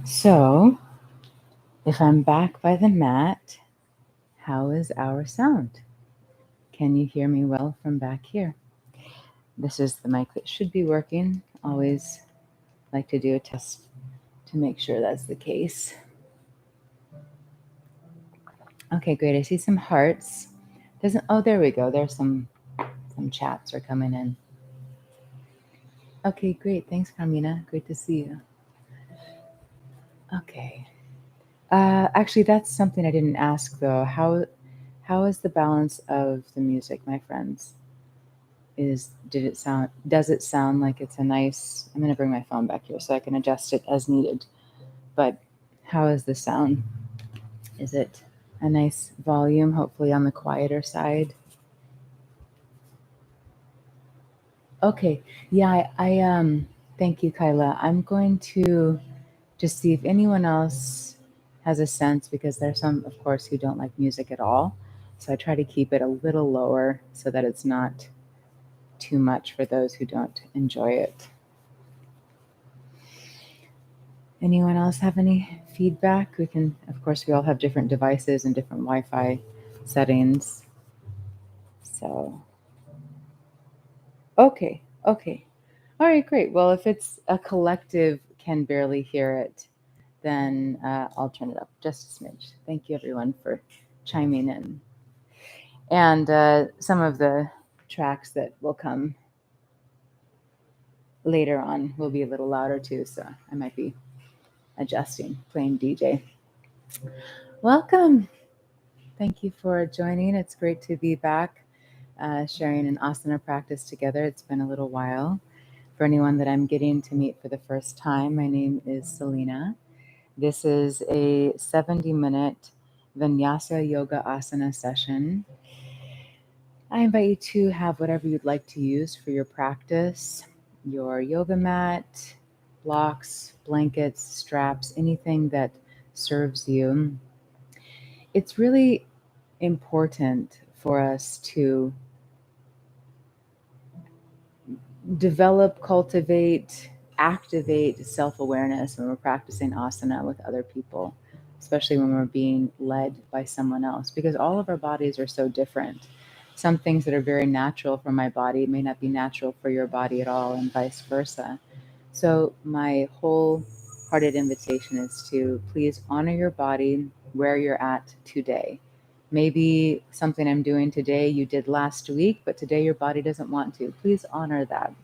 So, if I'm back by the mat, how is our sound? Can you hear me well from back here? This is the mic that should be working. Always like to do a test to make sure that's the case. Okay, great. I see some hearts. Doesn't Oh, there we go. There's some chats are coming in. Okay, great. Thanks, Carmina. Great to see you. Okay. Actually, that's something I didn't ask though. How is the balance of the music, my friends? Does it sound like it's a nice, I'm going to bring my phone back here so I can adjust it as needed. But how is the sound? Is it a nice volume, hopefully on the quieter side? Okay. Yeah, thank you, Kyla. I'm going to just see if anyone else has a sense, because there's some, of course, who don't like music at all. So I try to keep it a little lower so that it's not too much for those who don't enjoy it. Anyone else have any feedback? We can, of course, we all have different devices and different Wi-Fi settings. So, okay, okay. All right, great. Well, if it's a collective can barely hear it, then I'll turn it up just a smidge. Thank you, everyone, for chiming in. And some of the tracks that will come later on will be a little louder too, so I might be adjusting, playing DJ. Welcome. Thank you for joining. It's great to be back sharing an asana practice together. It's been a little while. For anyone that I'm getting to meet for the first time, my name is Selena. This is a 70-minute Vinyasa Yoga Asana session. I invite you to have whatever you'd like to use for your practice, your yoga mat, blocks, blankets, straps, anything that serves you. It's really important for us to develop, cultivate, activate self awareness when we're practicing asana with other people, especially when we're being led by someone else, because all of our bodies are so different. Some things that are very natural for my body may not be natural for your body at all, and vice versa. So, my wholehearted invitation is to please honor your body where you're at today. Maybe something I'm doing today you did last week, but today your body doesn't want to. Please honor that.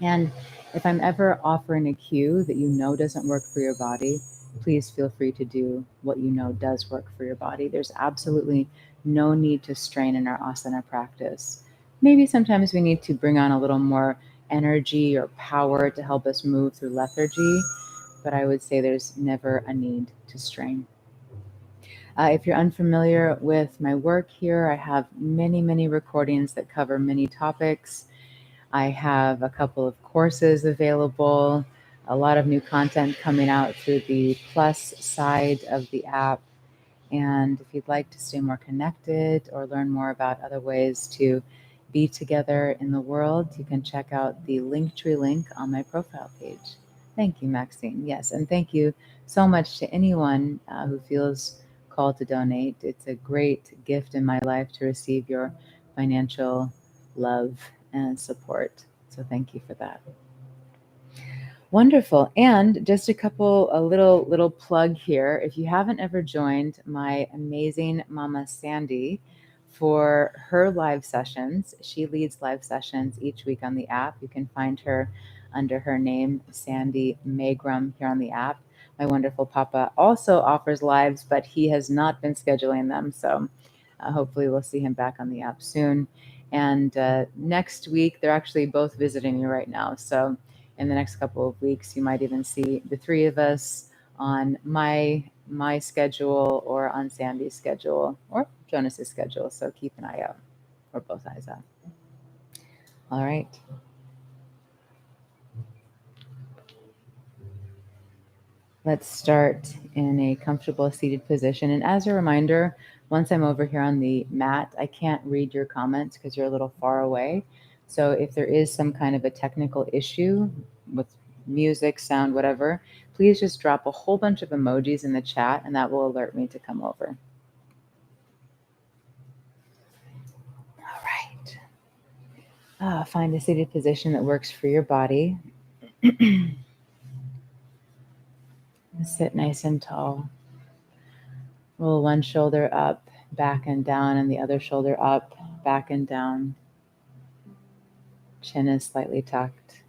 And if I'm ever offering a cue that you know doesn't work for your body, please feel free to do what you know does work for your body. There's absolutely no need to strain in our asana practice. Maybe sometimes we need to bring on a little more energy or power to help us move through lethargy, but I would say there's never a need to strain. If you're unfamiliar with my work here, I have many, many recordings that cover many topics. I have a couple of courses available, a lot of new content coming out through the plus side of the app. And if you'd like to stay more connected or learn more about other ways to be together in the world, you can check out the Linktree link on my profile page. Thank you, Maxine. Yes, and thank you so much to anyone who feels called to donate. It's a great gift in my life to receive your financial love and support. So thank you for that. Wonderful. And just a little plug here. If you haven't ever joined my amazing Mama Sandy for her live sessions, she leads live sessions each week on the app. You can find her under her name, Sandy Magrum, here on the app. My wonderful Papa also offers lives, but he has not been scheduling them. So hopefully we'll see him back on the app soon. And next week, they're actually both visiting me right now. So in the next couple of weeks, you might even see the three of us on my schedule or on Sandy's schedule or Jonas's schedule. So keep an eye out, or both eyes out. All right. Let's start in a comfortable seated position. And as a reminder, once I'm over here on the mat, I can't read your comments because you're a little far away. So if there is some kind of a technical issue with music, sound, whatever, please just drop a whole bunch of emojis in the chat and that will alert me to come over. All right. Find a seated position that works for your body. Sit nice and tall. Roll one shoulder up, back and down, and the other shoulder up, back and down. Chin is slightly tucked.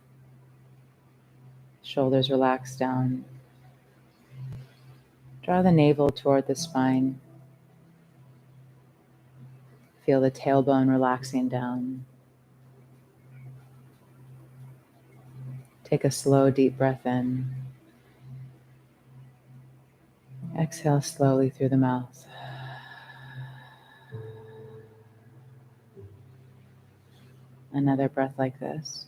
Shoulders relax down. Draw the navel toward the spine. Feel the tailbone relaxing down. Take a slow, deep breath in. Exhale slowly through the mouth. Another breath like this.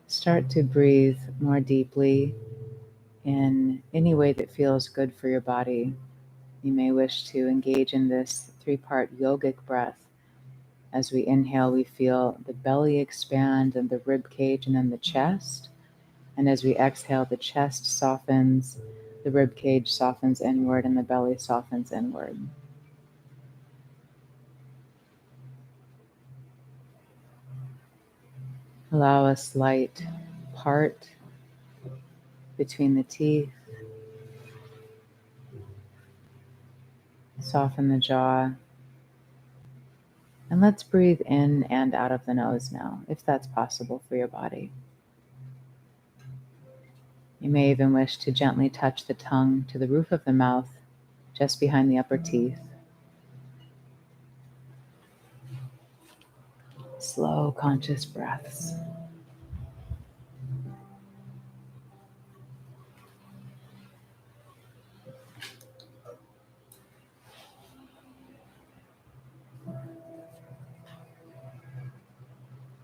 Start to breathe more deeply in any way that feels good for your body. You may wish to engage in this 3-part yogic breath. As we inhale, we feel the belly expand and the rib cage and then the chest. And as we exhale, the chest softens, the rib cage softens inward, and the belly softens inward. Allow a slight part between the teeth. Soften the jaw. And let's breathe in and out of the nose now, if that's possible for your body. You may even wish to gently touch the tongue to the roof of the mouth, just behind the upper teeth. Slow, conscious breaths.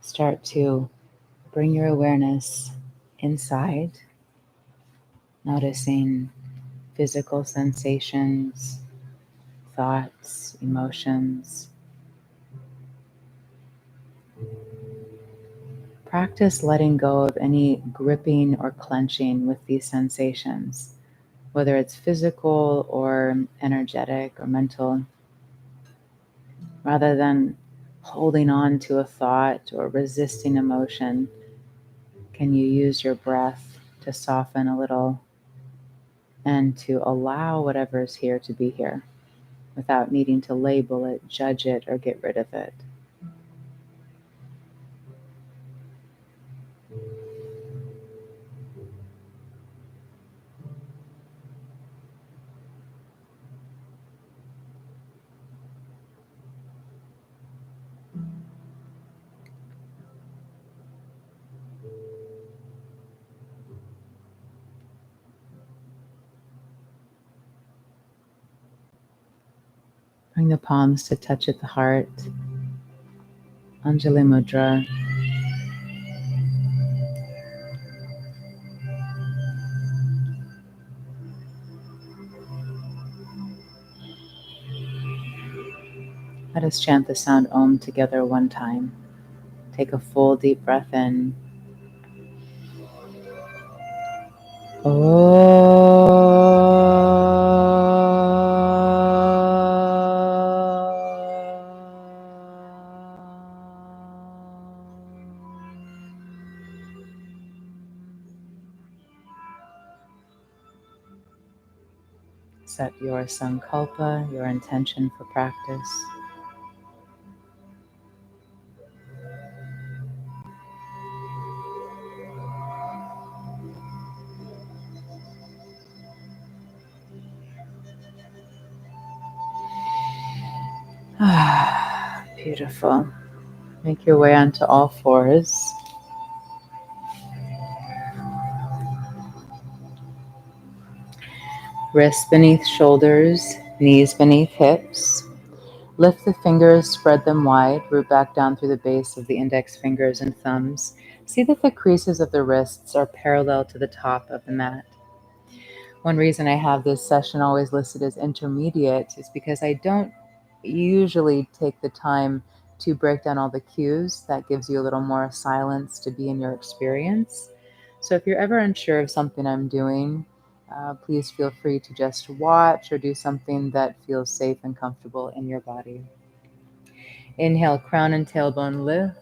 Start to bring your awareness inside, noticing physical sensations, thoughts, emotions. Practice letting go of any gripping or clenching with these sensations, whether it's physical or energetic or mental. Rather than holding on to a thought or resisting emotion, can you use your breath to soften a little and to allow whatever is here to be here without needing to label it, judge it, or get rid of it? Bring the palms to touch at the heart. Anjali Mudra. Let us chant the sound Om together one time. Take a full deep breath in. Set your sankalpa, your intention for practice. Beautiful. Make your way onto all fours. Wrists beneath shoulders, knees beneath hips. Lift the fingers, spread them wide, root back down through the base of the index fingers and thumbs. See that the creases of the wrists are parallel to the top of the mat. One reason I have this session always listed as intermediate is because I don't usually take the time to break down all the cues. That gives you a little more silence to be in your experience. So if you're ever unsure of something I'm doing, please feel free to just watch or do something that feels safe and comfortable in your body. Inhale, crown and tailbone lift.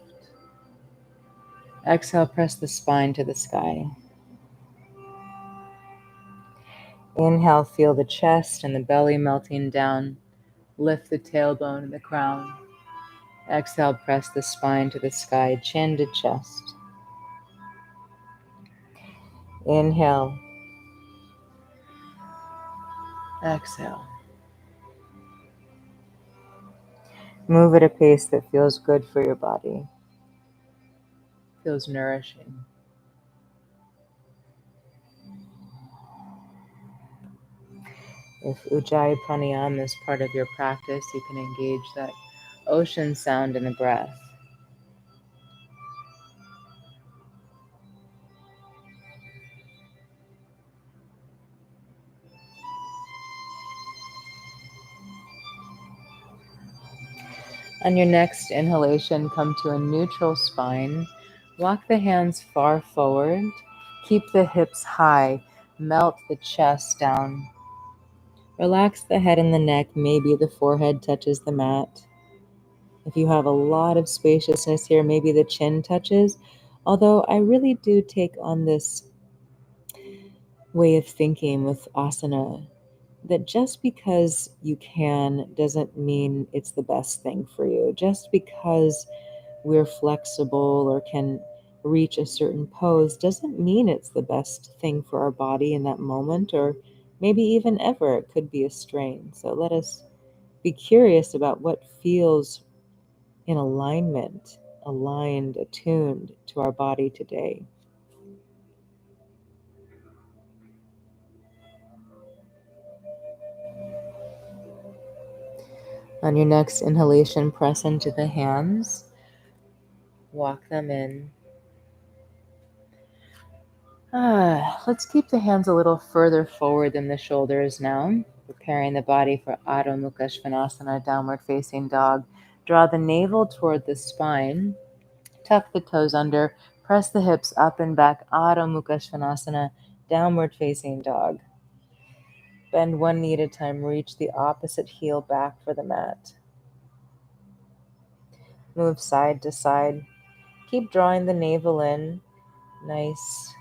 Exhale, press the spine to the sky. Inhale, feel the chest and the belly melting down. Lift the tailbone and the crown. Exhale, press the spine to the sky, chin to chest. Inhale. Exhale. Move at a pace that feels good for your body, feels nourishing. If Ujjayi Pranayama is part of your practice, you can engage that ocean sound in the breath. On your next inhalation, come to a neutral spine. Walk the hands far forward. Keep the hips high. Melt the chest down. Relax the head and the neck. Maybe the forehead touches the mat. If you have a lot of spaciousness here, maybe the chin touches. Although I really do take on this way of thinking with asana that just because you can doesn't mean it's the best thing for you. Just because we're flexible or can reach a certain pose doesn't mean it's the best thing for our body in that moment, or maybe even ever. It could be a strain. So let us be curious about what feels in alignment, aligned, attuned to our body today. On your next inhalation, press into the hands, walk them in. Let's keep the hands a little further forward than the shoulders now, preparing the body for Adho Mukha Svanasana, downward facing dog. Draw the navel toward the spine, tuck the toes under, press the hips up and back, Adho Mukha Svanasana, downward facing dog. Bend one knee at a time, reach the opposite heel back for the mat. Move side to side. Keep drawing the navel in. Nice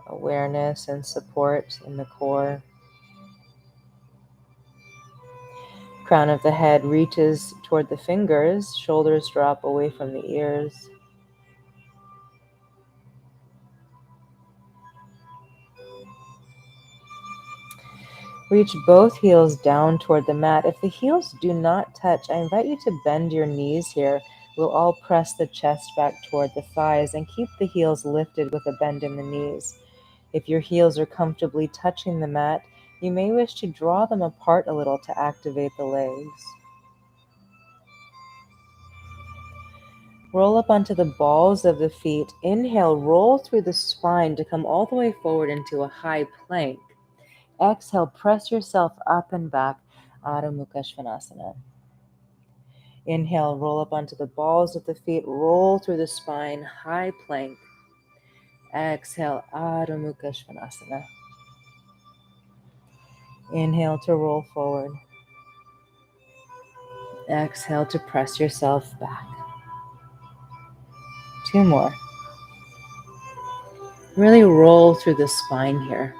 awareness and support in the core. Crown of the head reaches toward the fingers, shoulders drop away from the ears. Reach both heels down toward the mat. If the heels do not touch, I invite you to bend your knees here. We'll all press the chest back toward the thighs and keep the heels lifted with a bend in the knees. If your heels are comfortably touching the mat, you may wish to draw them apart a little to activate the legs. Roll up onto the balls of the feet. Inhale, roll through the spine to come all the way forward into a high plank. Exhale, press yourself up and back, Adho Mukha Svanasana. Inhale, roll up onto the balls of the feet, roll through the spine, high plank. Exhale, Adho Mukha Svanasana. Inhale to roll forward. Exhale to press yourself back. Two more. Really roll through the spine here.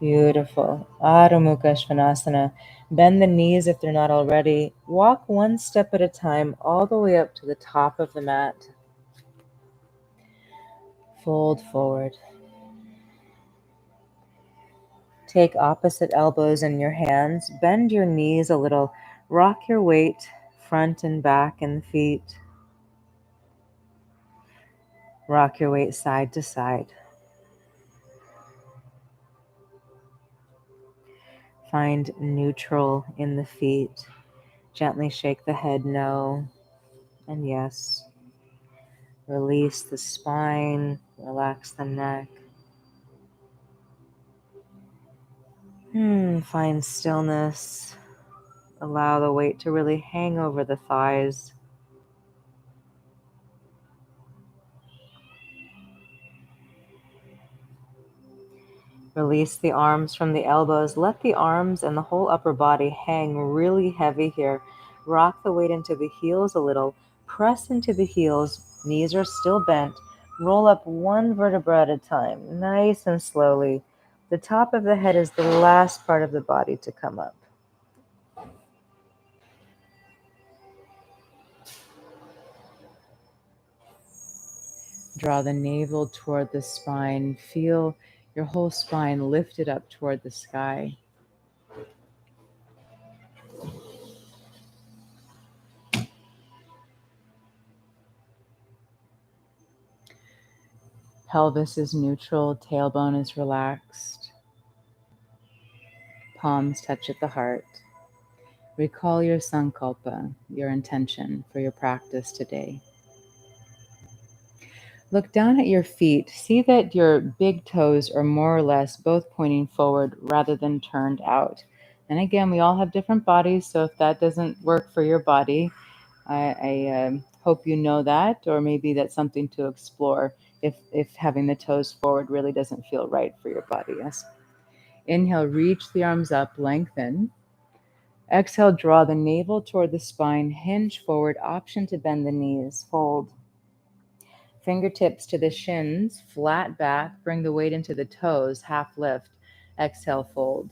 Beautiful. Adho Mukha Svanasana. Bend the knees if they're not already. Walk one step at a time all the way up to the top of the mat. Fold forward. Take opposite elbows in your hands. Bend your knees a little. Rock your weight front and back in the feet. Rock your weight side to side. Find neutral in the feet. Gently shake the head no and yes. Release the spine, relax the neck. Find stillness. Allow the weight to really hang over the thighs. Release the arms from the elbows. Let the arms and the whole upper body hang really heavy here. Rock the weight into the heels a little. Press into the heels. Knees are still bent. Roll up one vertebra at a time, nice and slowly. The top of the head is the last part of the body to come up. Draw the navel toward the spine. Feel your whole spine lifted up toward the sky. Pelvis is neutral, tailbone is relaxed. Palms touch at the heart. Recall your sankalpa, your intention for your practice today. Look down at your feet. See that your big toes are more or less both pointing forward rather than turned out. And again, we all have different bodies, so if that doesn't work for your body, I hope you know that, or maybe that's something to explore if having the toes forward really doesn't feel right for your body. Yes. Inhale, reach the arms up, lengthen. Exhale, draw the navel toward the spine, hinge forward, option to bend the knees, fold. Fingertips to the shins, flat back, bring the weight into the toes, half lift. Exhale, fold.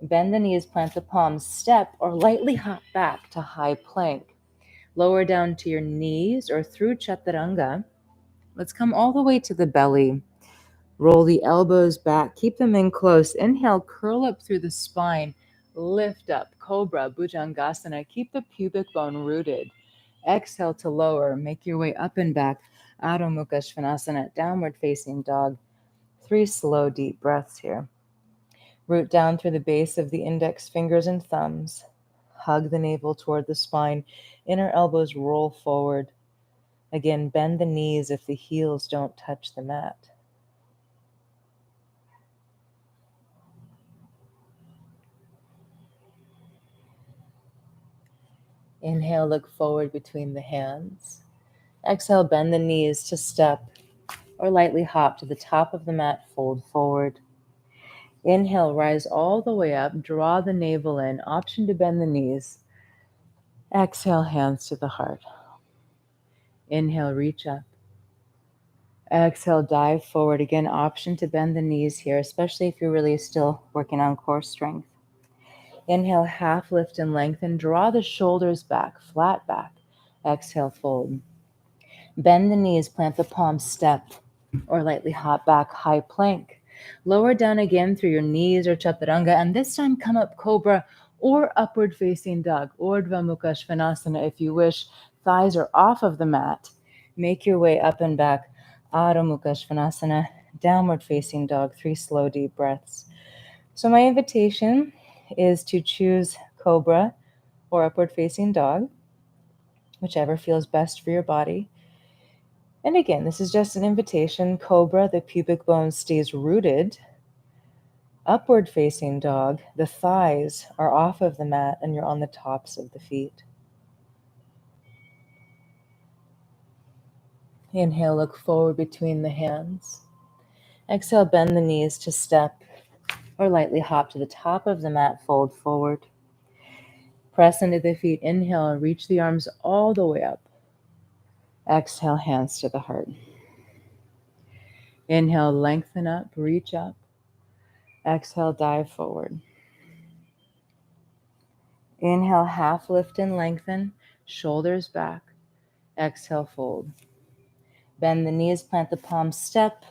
Bend the knees, plant the palms, step or lightly hop back to high plank. Lower down to your knees or through chaturanga. Let's come all the way to the belly. Roll the elbows back, keep them in close. Inhale, curl up through the spine, lift up, cobra, bhujangasana. Keep the pubic bone rooted. Exhale to lower, make your way up and back. Adho Mukha Svanasana, downward facing dog. 3 slow, deep breaths here. Root down through the base of the index fingers and thumbs. Hug the navel toward the spine. Inner elbows roll forward. Again, bend the knees if the heels don't touch the mat. Inhale, look forward between the hands. Exhale, bend the knees to step or lightly hop to the top of the mat, fold forward. Inhale, rise all the way up, draw the navel in, option to bend the knees. Exhale, hands to the heart. Inhale, reach up. Exhale, dive forward. Again, option to bend the knees here, especially if you're really still working on core strength. Inhale, half lift and lengthen. Draw the shoulders back, flat back. Exhale, fold. Bend the knees, plant the palms, step or lightly hop back, high plank. Lower down again through your knees or chaturanga, and this time come up cobra or upward facing dog, Urdhva Mukha Svanasana if you wish. Thighs are off of the mat. Make your way up and back, Adho Mukha Svanasana, downward facing dog, 3 slow, deep breaths. So my invitation is to choose cobra or upward facing dog, whichever feels best for your body. And again, this is just an invitation. Cobra, the pubic bone stays rooted. Upward facing dog, the thighs are off of the mat and you're on the tops of the feet. Inhale, look forward between the hands. Exhale, bend the knees to step or lightly hop to the top of the mat, fold forward. Press into the feet. Inhale, reach the arms all the way up. Exhale, hands to the heart. Inhale, lengthen up, reach up. Exhale, dive forward. Inhale, half lift and lengthen, shoulders back. Exhale, fold. Bend the knees, plant the palms, step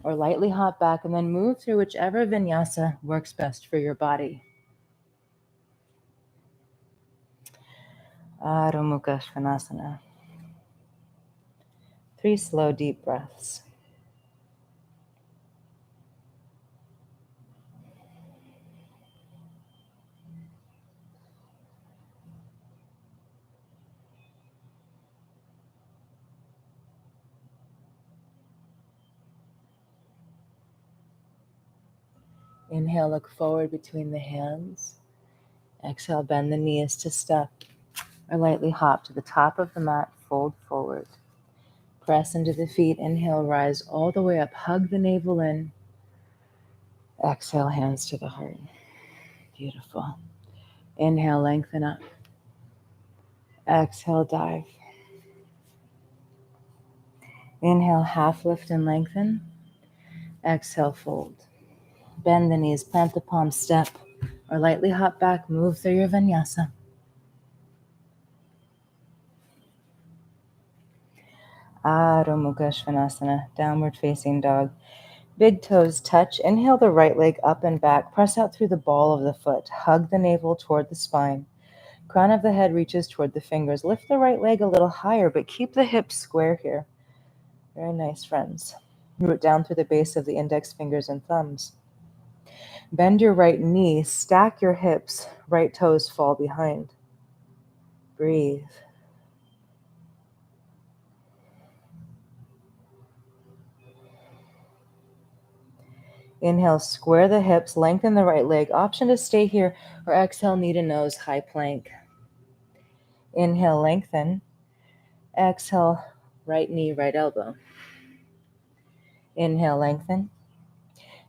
or lightly hop back, and then move through whichever vinyasa works best for your body. Adho Mukha Svanasana. 3 slow, deep breaths. Inhale, look forward between the hands. Exhale, bend the knees to step or lightly hop to the top of the mat, fold forward. Press into the feet. Inhale, rise all the way up. Hug the navel in. Exhale, hands to the heart. Beautiful. Inhale, lengthen up. Exhale, dive. Inhale, half lift and lengthen. Exhale, fold. Bend the knees, plant the palms, step, or lightly hop back, move through your vinyasa. Adho Mukha Svanasana, downward facing dog. Big toes touch. Inhale the right leg up and back. Press out through the ball of the foot. Hug the navel toward the spine. Crown of the head reaches toward the fingers. Lift the right leg a little higher, but keep the hips square here. Very nice, friends. Root down through the base of the index fingers and thumbs. Bend your right knee. Stack your hips. Right toes fall behind. Breathe. Inhale, square the hips, lengthen the right leg. Option to stay here or exhale, knee to nose, high plank. Inhale, lengthen. Exhale, right knee, right elbow. Inhale, lengthen.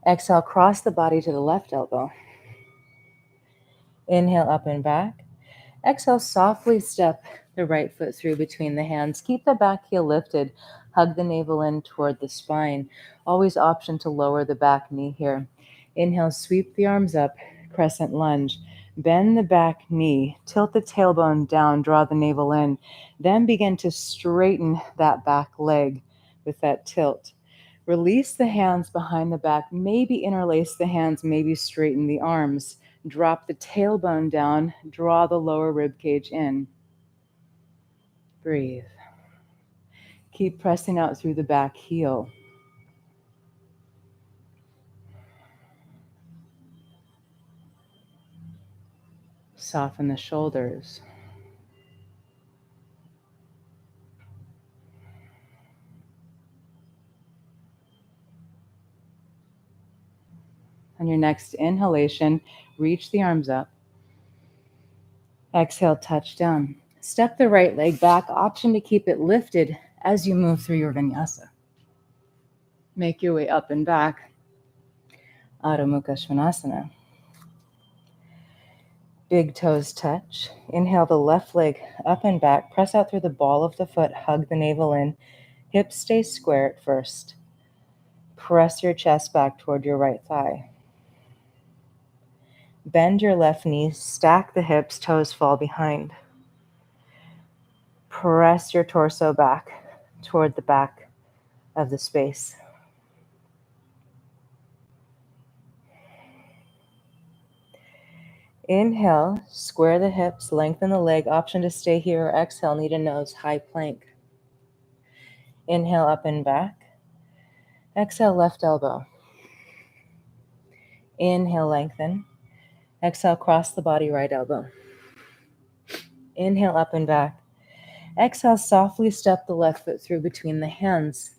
Exhale, cross the body to the left elbow. Inhale, up and back. Exhale, softly step the right foot through between the hands. Keep the back heel lifted. Hug the navel in toward the spine. Always option to lower the back knee here. Inhale, sweep the arms up, crescent lunge. Bend the back knee, tilt the tailbone down, draw the navel in. Then begin to straighten that back leg with that tilt. Release the hands behind the back, maybe interlace the hands, maybe straighten the arms. Drop the tailbone down, draw the lower rib cage in. Breathe. Keep pressing out through the back heel. Soften the shoulders. On your next inhalation, reach the arms up. Exhale, touch down. Step the right leg back, option to keep it lifted as you move through your vinyasa. Make your way up and back. Adho Mukha Svanasana. Big toes touch. Inhale the left leg up and back. Press out through the ball of the foot. Hug the navel in. Hips stay square at first. Press your chest back toward your right thigh. Bend your left knee. Stack the hips. Toes fall behind. Press your torso back toward the back of the space. Inhale, square the hips, lengthen the leg. Option to stay here or exhale, knee to nose, high plank. Inhale, up and back. Exhale, left elbow. Inhale, lengthen. Exhale, cross the body, right elbow. Inhale, up and back. Exhale, softly step the left foot through between the hands.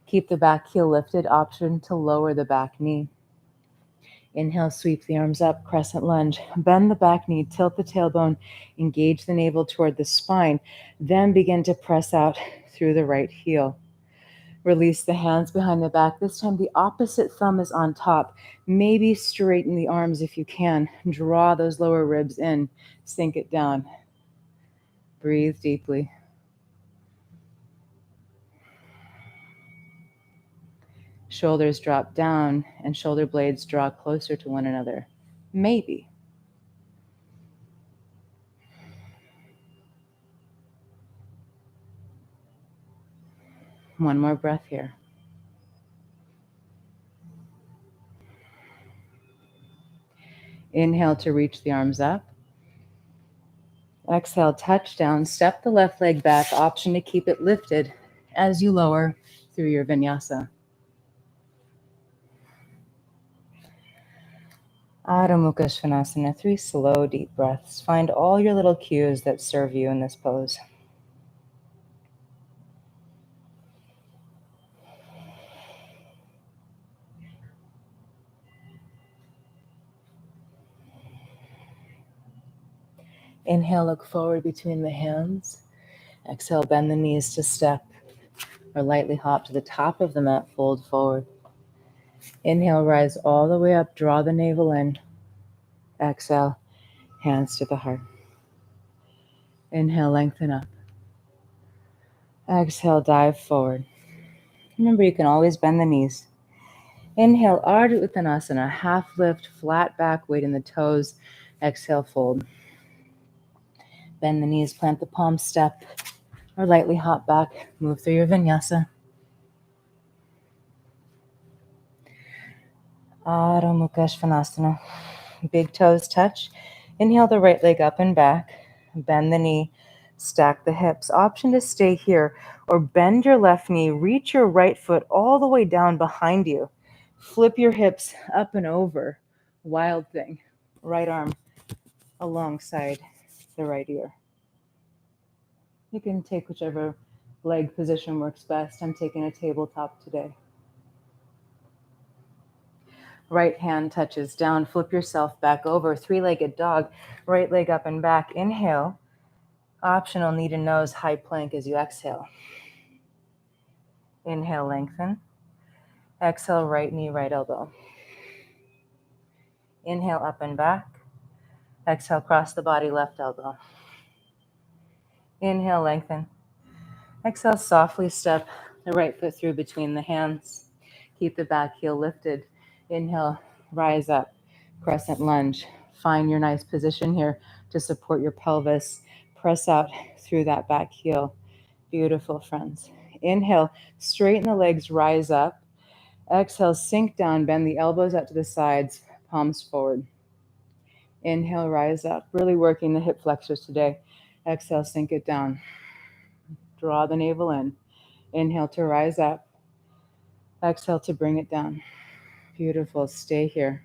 Keep the back heel lifted, option to lower the back knee. Inhale, sweep the arms up, crescent lunge. Bend the back knee, tilt the tailbone, engage the navel toward the spine. Then begin to press out through the right heel. Release the hands behind the back. This time the opposite thumb is on top. Maybe straighten the arms if you can. Draw those lower ribs in. Sink it down. Breathe deeply. Shoulders drop down and shoulder blades draw closer to one another. Maybe. One more breath here. Inhale to reach the arms up. Exhale, touch down. Step the left leg back. Option to keep it lifted as you lower through your vinyasa. Adho Mukha Svanasana. 3 slow, deep breaths. Find all your little cues that serve you in this pose. Inhale, look forward between the hands. Exhale, bend the knees to step or lightly hop to the top of the mat, fold forward. Inhale, rise all the way up, draw the navel in. Exhale, hands to the heart. Inhale, lengthen up. Exhale, dive forward. Remember, you can always bend the knees. Inhale, Ardha Uttanasana, half lift, flat back, weight in the toes. Exhale, fold. Bend the knees, plant the palms, step, or lightly hop back, move through your vinyasa. Adho Mukha Svanasana. Big toes touch. Inhale the right leg up and back. Bend the knee, stack the hips. Option to stay here or bend your left knee, reach your right foot all the way down behind you. Flip your hips up and over. Wild thing. Right arm alongside the right ear. You can take whichever leg position works best. I'm taking a tabletop today. Right hand touches down. Flip yourself back over. Three-legged dog. Right leg up and back. Inhale. Optional knee to nose, high plank as you exhale. Inhale, lengthen. Exhale, right knee, right elbow. Inhale, up and back. Exhale, cross the body, left elbow. Inhale, lengthen. Exhale, softly step the right foot through between the hands. Keep the back heel lifted. Inhale, rise up, crescent lunge. Find your nice position here to support your pelvis. Press out through that back heel. Beautiful, friends. Inhale, straighten the legs, rise up. Exhale, sink down, bend the elbows out to the sides, palms forward. Inhale, rise up. Really working the hip flexors today. Exhale, sink it down. Draw the navel in. Inhale to rise up. Exhale to bring it down. Beautiful. Stay here.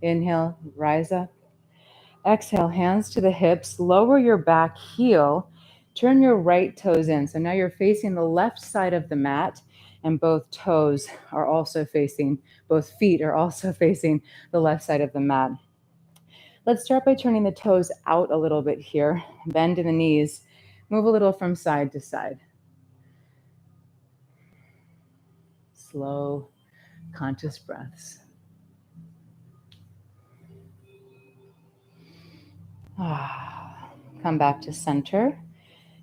Inhale, rise up. Exhale, hands to the hips. Lower your back heel. Turn your right toes in. So now you're facing the left side of the mat, and both toes are also facing, both feet are also facing the left side of the mat. Let's start by turning the toes out a little bit here. Bend in the knees. Move a little from side to side. Slow, conscious breaths. Come back to center.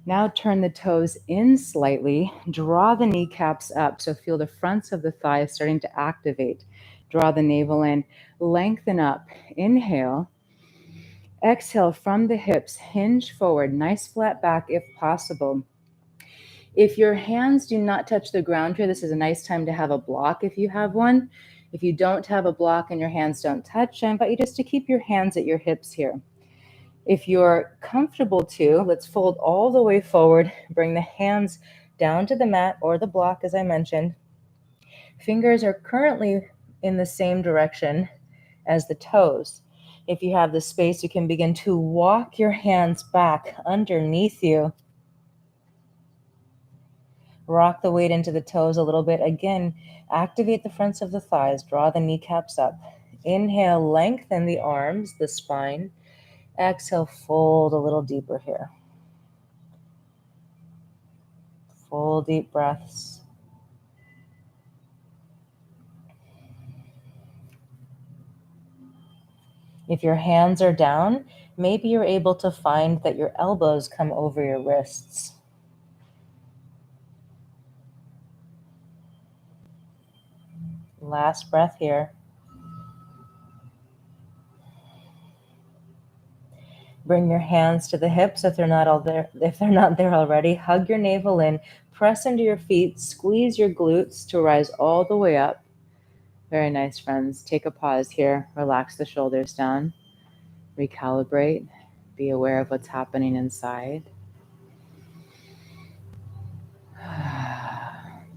Now turn the toes in slightly. Draw the kneecaps up. So feel the fronts of the thighs starting to activate. Draw the navel in. Lengthen up. Inhale. Exhale from the hips. Hinge forward. Nice flat back if possible. If your hands do not touch the ground here, this is a nice time to have a block if you have one. If you don't have a block and your hands don't touch, I invite you just to keep your hands at your hips here. If you're comfortable to, let's fold all the way forward. Bring the hands down to the mat or the block, as I mentioned. Fingers are currently in the same direction as the toes. If you have the space, you can begin to walk your hands back underneath you. Rock the weight into the toes a little bit. Again, activate the fronts of the thighs. Draw the kneecaps up. Inhale, lengthen the arms, the spine. Exhale, fold a little deeper here. Full deep breaths. If your hands are down, maybe you're able to find that your elbows come over your wrists. Last breath here. Bring your hands to the hips if they're not there already. Hug your navel in, press into your feet, squeeze your glutes to rise all the way up. Very nice, friends. Take a pause here. Relax the shoulders down. Recalibrate. Be aware of what's happening inside.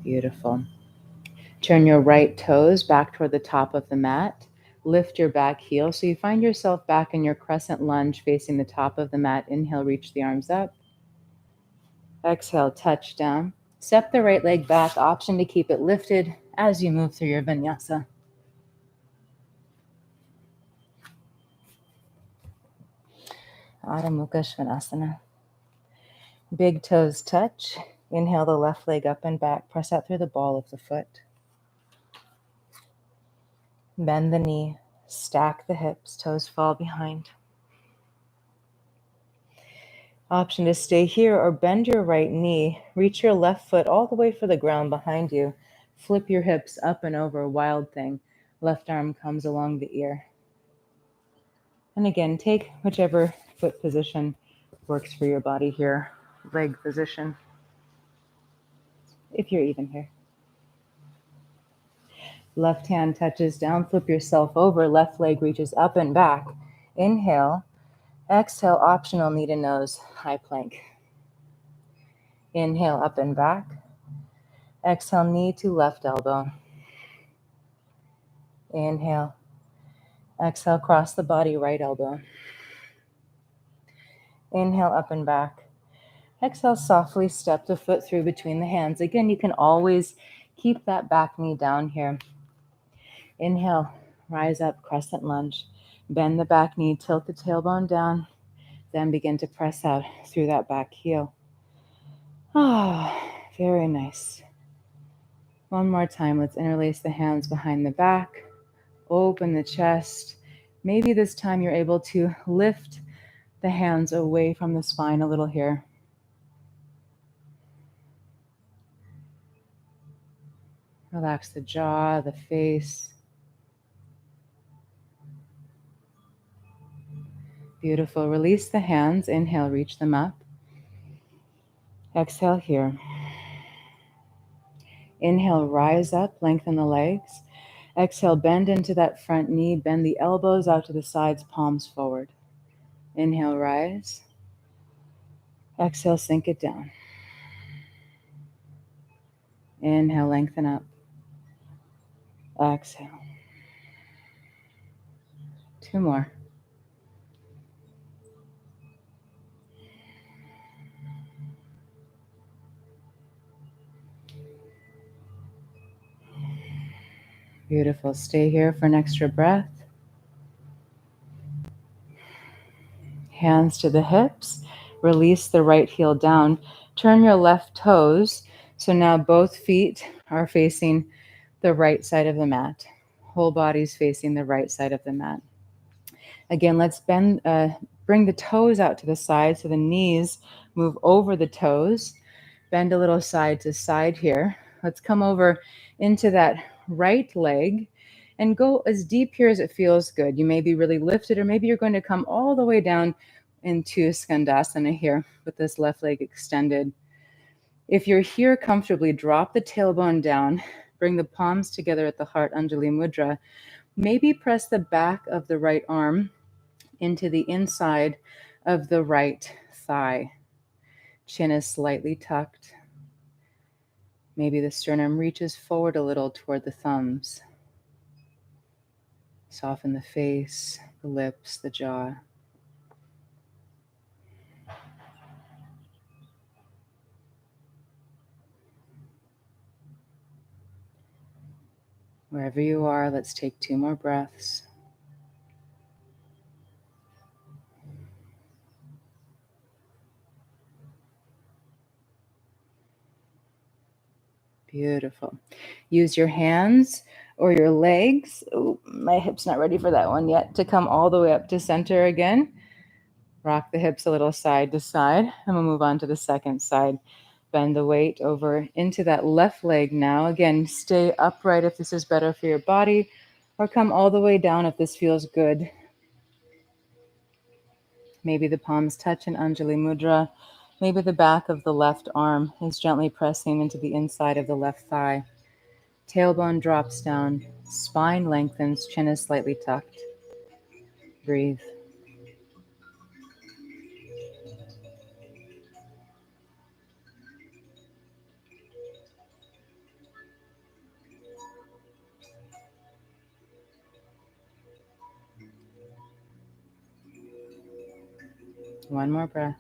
Beautiful. Turn your right toes back toward the top of the mat. Lift your back heel so you find yourself back in your crescent lunge facing the top of the mat. Inhale, reach the arms up. Exhale, touch down. Step the right leg back. Option to keep it lifted as you move through your vinyasa. Adho Mukha Svanasana. Big toes touch. Inhale the left leg up and back. Press out through the ball of the foot. Bend the knee. Stack the hips. Toes fall behind. Option to stay here or bend your right knee. Reach your left foot all the way for the ground behind you. Flip your hips up and over, wild thing. Left arm comes along the ear. And again, take whichever foot position works for your body here. Leg position, if you're even here. Left hand touches down, flip yourself over, left leg reaches up and back. Inhale, exhale, optional knee to nose, high plank. Inhale, up and back. Exhale, knee to left elbow. Inhale. Exhale, cross the body, right elbow. Inhale, up and back. Exhale, softly step the foot through between the hands. Again, you can always keep that back knee down here. Inhale, rise up, crescent lunge. Bend the back knee, tilt the tailbone down, then begin to press out through that back heel. Ah, very nice. One more time, let's interlace the hands behind the back, open the chest. Maybe this time you're able to lift the hands away from the spine a little here. Relax the jaw, the face. Beautiful. Release the hands. Inhale, reach them up. Exhale here. Inhale, rise up, lengthen the legs. Exhale, bend into that front knee. Bend the elbows out to the sides, palms forward. Inhale, rise. Exhale, sink it down. Inhale, lengthen up. Exhale. Two more. Beautiful. Stay here for an extra breath. Hands to the hips. Release the right heel down. Turn your left toes. So now both feet are facing the right side of the mat. Whole body's facing the right side of the mat. Again, let's bring the toes out to the side so the knees move over the toes. Bend a little side to side here. Let's come over into that right leg and go as deep here as it feels good. You may be really lifted, or maybe you're going to come all the way down into Skandasana here with this left leg extended. If you're here comfortably, drop the tailbone down, bring the palms together at the heart, Anjali Mudra. Maybe press the back of the right arm into the inside of the right thigh. Chin is slightly tucked. Maybe the sternum reaches forward a little toward the thumbs. Soften the face, the lips, the jaw. Wherever you are, let's take two more breaths. Beautiful. Use your hands or your legs. Oh, my hip's not ready for that one yet. To come all the way up to center again. Rock the hips a little side to side. And we'll move on to the second side. Bend the weight over into that left leg now. Again, stay upright if this is better for your body, or come all the way down if this feels good. Maybe the palms touch in Anjali Mudra. Maybe the back of the left arm is gently pressing into the inside of the left thigh. Tailbone drops down, spine lengthens, chin is slightly tucked. Breathe. One more breath.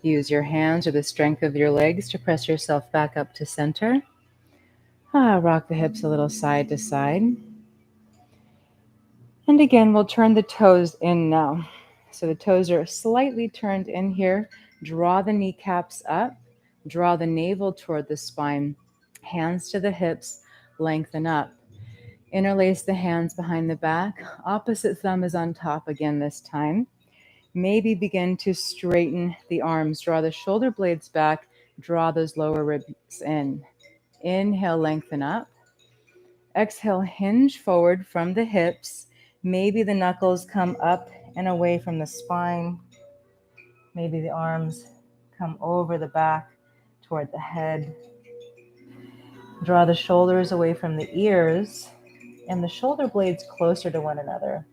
Use your hands or the strength of your legs to press yourself back up to center. Rock the hips a little side to side. And again, we'll turn the toes in now. So the toes are slightly turned in here. Draw the kneecaps up. Draw the navel toward the spine. Hands to the hips. Lengthen up. Interlace the hands behind the back. Opposite thumb is on top again this time. Maybe begin to straighten the arms. Draw the shoulder blades back. Draw those lower ribs in. Inhale, lengthen up. Exhale, hinge forward from the hips. Maybe the knuckles come up and away from the spine. Maybe the arms come over the back toward the head. Draw the shoulders away from the ears and the shoulder blades closer to one another.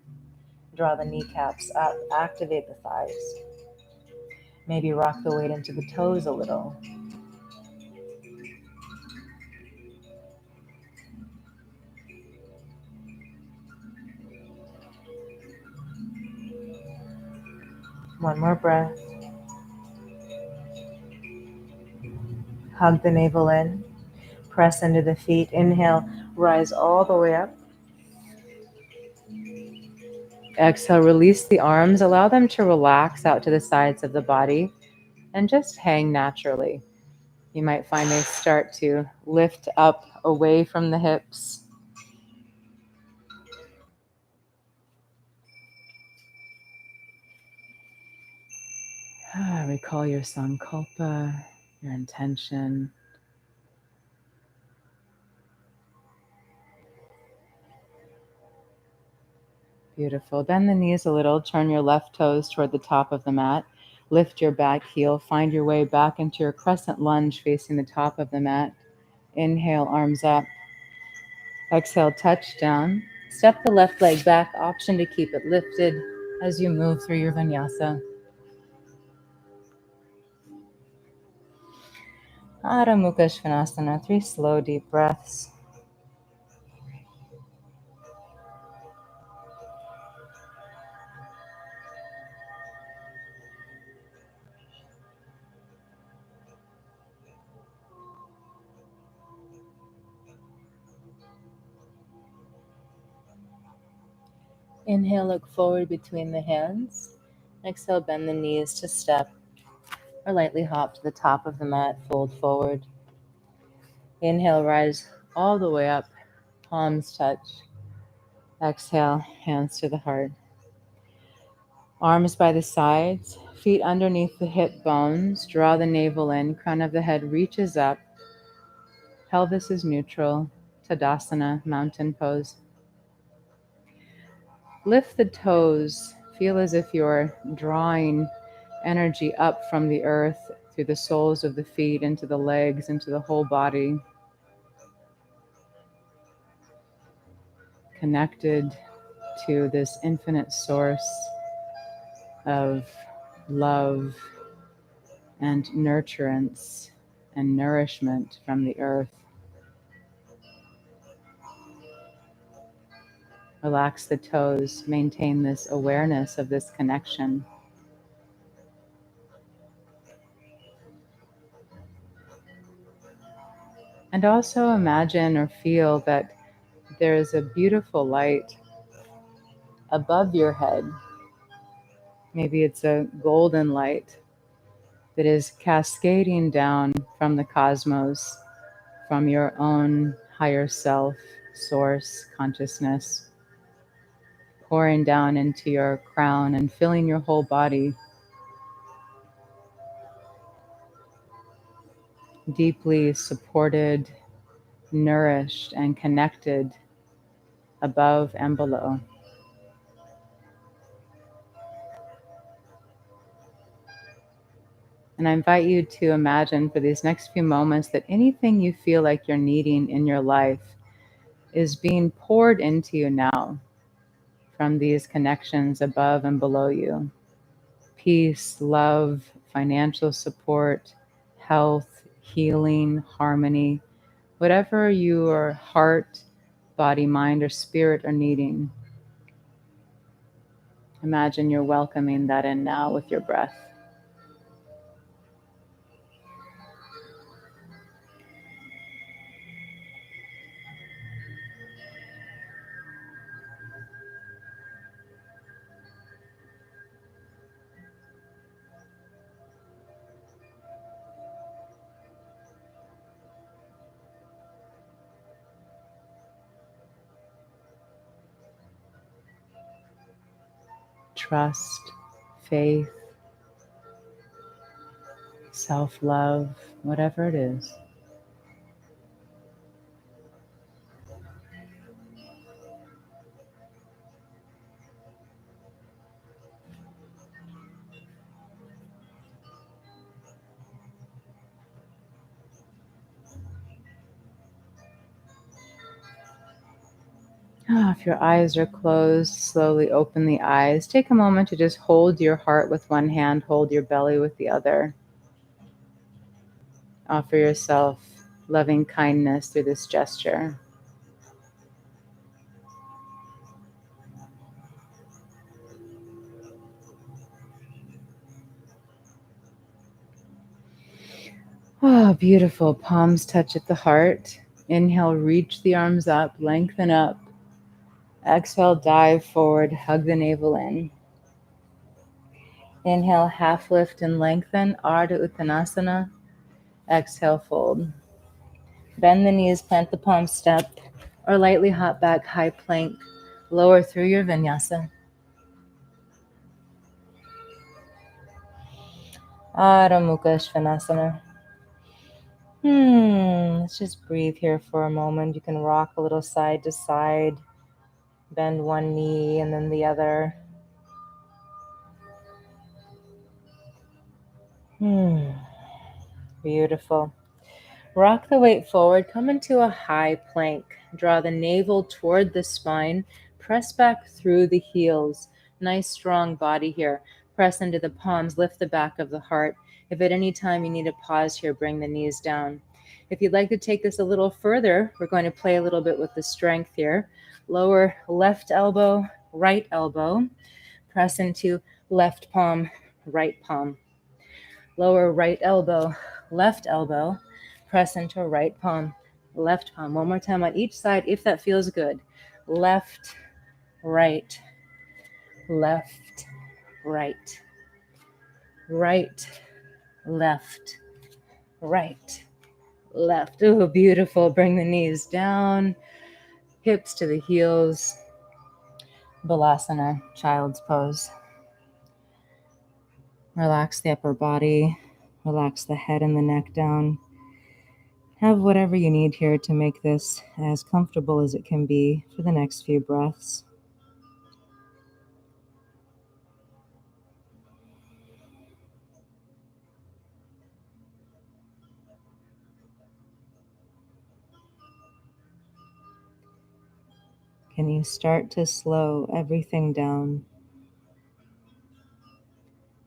Draw the kneecaps up, activate the thighs. Maybe rock the weight into the toes a little. One more breath. Hug the navel in. Press into the feet. Inhale, rise all the way up. Exhale, release the arms. Allow them to relax out to the sides of the body and just hang naturally. You might find they start to lift up away from the hips. Recall your sankalpa, your intention. Beautiful. Bend the knees a little. Turn your left toes toward the top of the mat. Lift your back heel. Find your way back into your crescent lunge facing the top of the mat. Inhale, arms up. Exhale, touch down. Step the left leg back. Option to keep it lifted as you move through your vinyasa. Adho Mukha Svanasana. 3 slow, deep breaths. Inhale, look forward between the hands. Exhale, bend the knees to step or lightly hop to the top of the mat, fold forward. Inhale, rise all the way up, palms touch. Exhale, hands to the heart. Arms by the sides, feet underneath the hip bones. Draw the navel in, crown of the head reaches up. Pelvis is neutral. Tadasana, mountain pose. Lift the toes. Feel as if you're drawing energy up from the earth through the soles of the feet, into the legs, into the whole body. Connected to this infinite source of love and nurturance and nourishment from the earth. Relax the toes, maintain this awareness of this connection. And also imagine or feel that there is a beautiful light above your head. Maybe it's a golden light that is cascading down from the cosmos, from your own higher self, source, consciousness, pouring down into your crown and filling your whole body, deeply supported, nourished, and connected above and below. And I invite you to imagine for these next few moments that anything you feel like you're needing in your life is being poured into you now from these connections above and below you. Peace, love, financial support, health, healing, harmony, whatever your heart, body, mind, or spirit are needing. Imagine you're welcoming that in now with your breath. trust, faith, self love, whatever it is. If your eyes are closed, slowly open the eyes. Take a moment to just hold your heart with one hand, hold your belly with the other. Offer yourself loving kindness through this gesture. Oh, beautiful. Palms touch at the heart. Inhale, reach the arms up, lengthen up. Exhale, dive forward, hug the navel in. Inhale, half lift and lengthen, Ardha Uttanasana. Exhale, fold. Bend the knees, plant the palms, step, or lightly hop back, high plank. Lower through your vinyasa. Adho Mukha Svanasana. Let's just breathe here for a moment. You can rock a little side to side, bend one knee and then the other. Beautiful. Rock the weight forward, come into a high plank. Draw the navel toward the spine, press back through the heels. Nice strong body here. Press into the palms, lift the back of the heart. If at any time you need to pause here, bring the knees down. If you'd like to take this a little further, we're going to play a little bit with the strength here. Lower left elbow, right elbow. Press into left palm, right palm. Lower right elbow, left elbow. Press into right palm, left palm. One more time on each side if that feels good. Left, right, left, right, right, left, right, left. Oh, beautiful. Bring the knees down, hips to the heels. Balasana, child's pose. Relax the upper body, relax the head and the neck down. Have whatever you need here to make this as comfortable as it can be for the next few breaths. Can you start to slow everything down?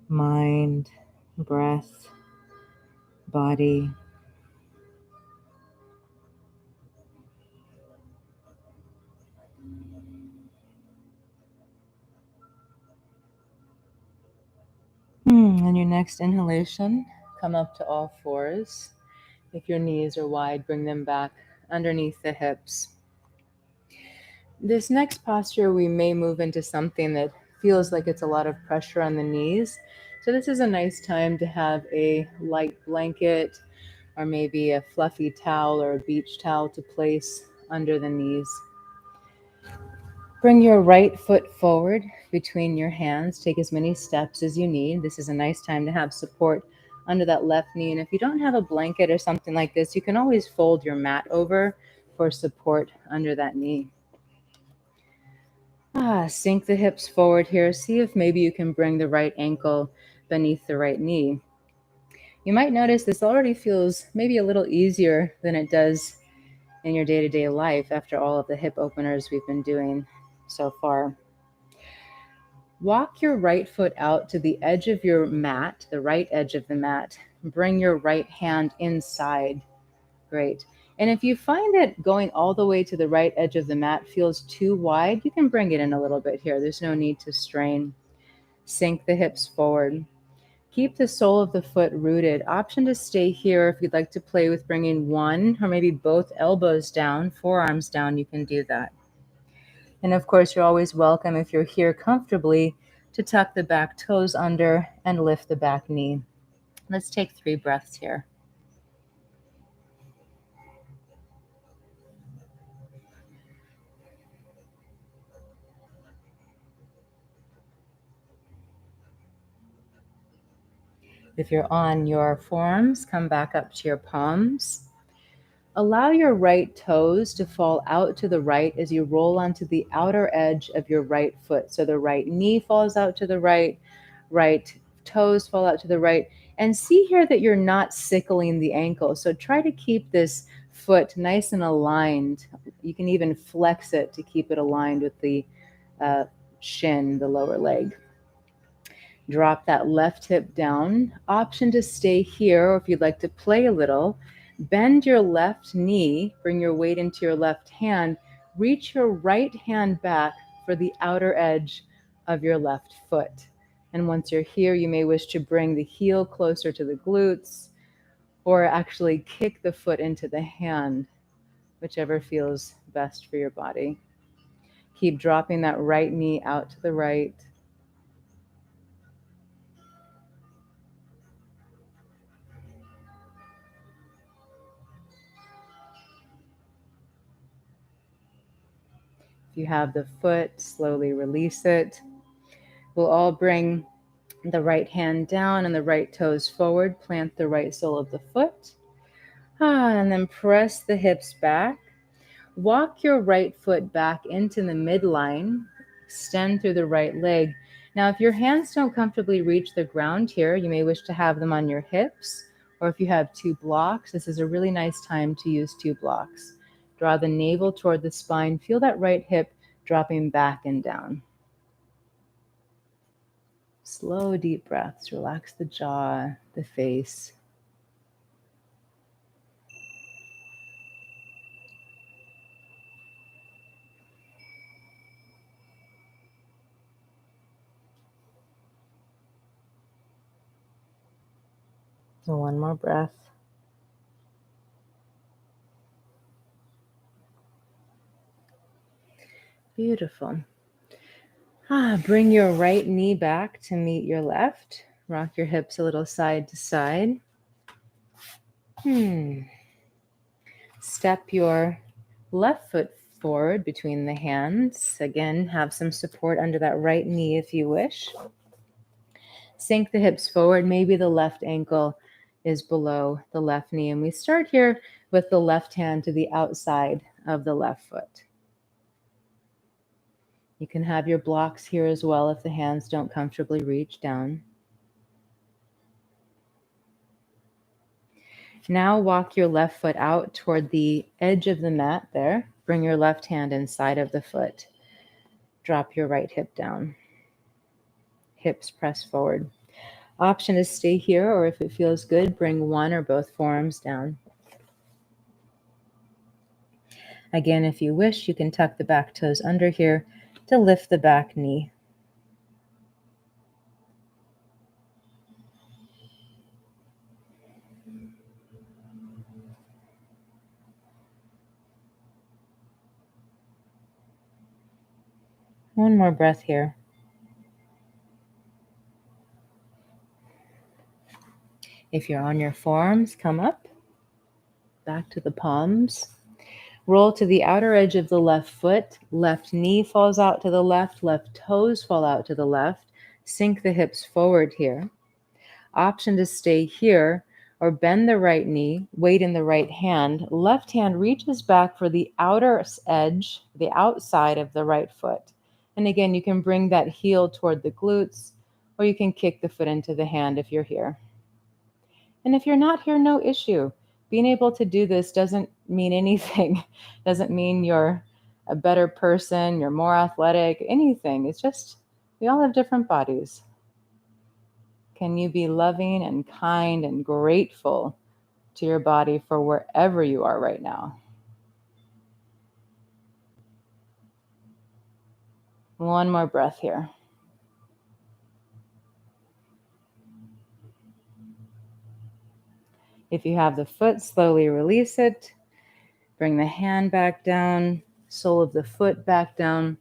Mind, breath, body. On your next inhalation, come up to all fours. If your knees are wide, bring them back underneath the hips. This next posture, we may move into something that feels like it's a lot of pressure on the knees. So this is a nice time to have a light blanket or maybe a fluffy towel or a beach towel to place under the knees. Bring your right foot forward between your hands. Take as many steps as you need. This is a nice time to have support under that left knee. And if you don't have a blanket or something like this, you can always fold your mat over for support under that knee. Sink the hips forward here. See if maybe you can bring the right ankle beneath the right knee. You might notice this already feels maybe a little easier than it does in your day-to-day life after all of the hip openers we've been doing so far. Walk your right foot out to the edge of your mat, the right edge of the mat. Bring your right hand inside. Great. And if you find that going all the way to the right edge of the mat feels too wide, you can bring it in a little bit here. There's no need to strain. Sink the hips forward. Keep the sole of the foot rooted. Option to stay here if you'd like to play with bringing one or maybe both elbows down, forearms down, you can do that. And of course, you're always welcome if you're here comfortably to tuck the back toes under and lift the back knee. Let's take 3 breaths here. If you're on your forearms, come back up to your palms. Allow your right toes to fall out to the right as you roll onto the outer edge of your right foot. So the right knee falls out to the right, right toes fall out to the right. And see here that you're not sickling the ankle. So try to keep this foot nice and aligned. You can even flex it to keep it aligned with the shin, the lower leg. Drop that left hip down. Option to stay here, or if you'd like to play a little, bend your left knee, bring your weight into your left hand, reach your right hand back for the outer edge of your left foot. And once you're here, you may wish to bring the heel closer to the glutes or actually kick the foot into the hand, whichever feels best for your body. Keep dropping that right knee out to the right. If you have the foot, slowly release it. We'll all bring the right hand down and the right toes forward. Plant the right sole of the foot. And then press the hips back. Walk your right foot back into the midline. Extend through the right leg. Now, if your hands don't comfortably reach the ground here, you may wish to have them on your hips. Or if you have two blocks, this is a really nice time to use two blocks. Draw the navel toward the spine. Feel that right hip dropping back and down. Slow, deep breaths. Relax the jaw, the face. So one more breath. Beautiful. Bring your right knee back to meet your left. Rock your hips a little side to side. Step your left foot forward between the hands. Again, have some support under that right knee if you wish. Sink the hips forward. Maybe the left ankle is below the left knee. And we start here with the left hand to the outside of the left foot. You can have your blocks here as well if the hands don't comfortably reach down. Now walk your left foot out toward the edge of the mat there. Bring your left hand inside of the foot. Drop your right hip down. Hips press forward. Option is stay here, or if it feels good, bring one or both forearms down. Again, if you wish, you can tuck the back toes under here to lift the back knee. One more breath here. If you're on your forearms, come up, back to the palms. Roll to the outer edge of the left foot. Left knee falls out to the left. Left toes fall out to the left. Sink the hips forward here. Option to stay here or bend the right knee, weight in the right hand. Left hand reaches back for the outer edge, the outside of the right foot. And again, you can bring that heel toward the glutes, or you can kick the foot into the hand if you're here. And if you're not here, no issue. Being able to do this doesn't mean anything. Doesn't mean you're a better person, you're more athletic, anything. It's just we all have different bodies. Can you be loving and kind and grateful to your body for wherever you are right now? One more breath here. If you have the foot, slowly release it. Bring the hand back down, sole of the foot back down.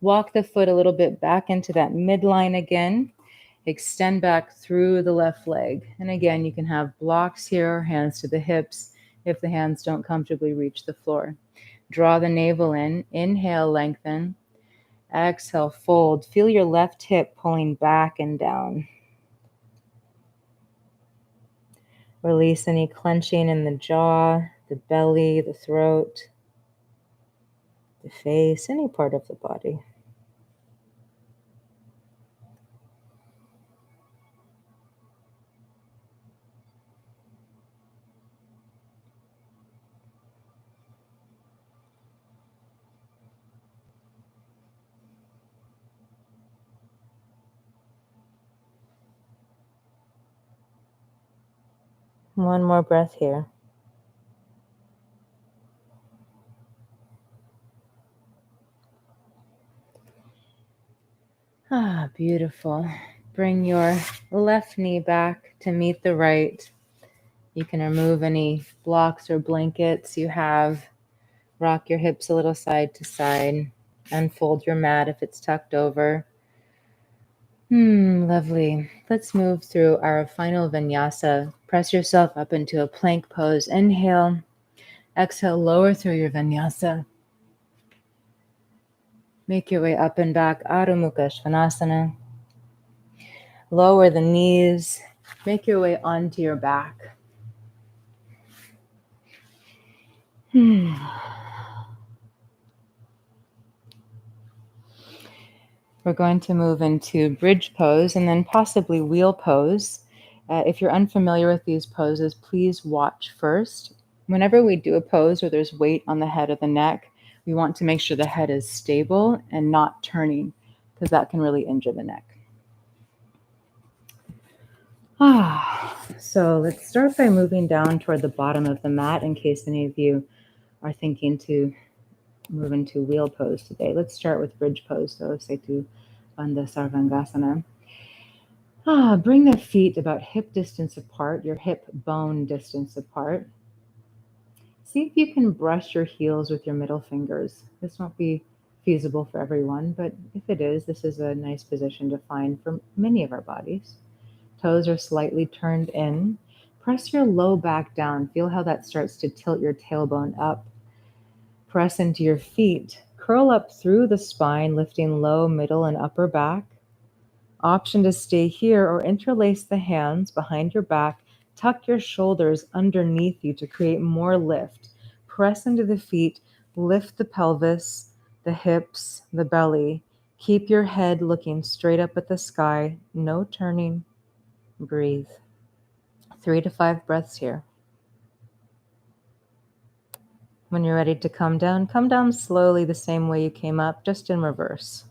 Walk the foot a little bit back into that midline again. Extend back through the left leg. And again, you can have blocks here, hands to the hips, if the hands don't comfortably reach the floor. Draw the navel in. Inhale, lengthen. Exhale, fold. Feel your left hip pulling back and down. Release any clenching in the jaw, the belly, the throat, the face, any part of the body. One more breath here. Ah, beautiful. Bring your left knee back to meet the right. You can remove any blocks or blankets you have. Rock your hips a little side to side. Unfold your mat if it's tucked over. Lovely. Let's move through our final vinyasa. Press yourself up into a plank pose. Inhale. Exhale, lower through your vinyasa. Make your way up and back. Adho Mukha Svanasana. Lower the knees. Make your way onto your back. We're going to move into bridge pose and then possibly wheel pose. If you're unfamiliar with these poses, please watch first. Whenever we do a pose where there's weight on the head or the neck, we want to make sure the head is stable and not turning, because that can really injure the neck. So let's start by moving down toward the bottom of the mat in case any of you are thinking to move into wheel pose today. Let's start with bridge pose. So Setu Bandha Sarvangasana. Bring the feet about hip distance apart, your hip bone distance apart. See if you can brush your heels with your middle fingers. This won't be feasible for everyone, but if it is, this is a nice position to find for many of our bodies. Toes are slightly turned in. Press your low back down. Feel how that starts to tilt your tailbone up. Press into your feet. Curl up through the spine, lifting low, middle, and upper back. Option to stay here or interlace the hands behind your back. Tuck your shoulders underneath you to create more lift. Press into the feet. Lift the pelvis, the hips, the belly. Keep your head looking straight up at the sky. No turning. Breathe. 3 to 5 breaths here. When you're ready to come down slowly the same way you came up, just in reverse.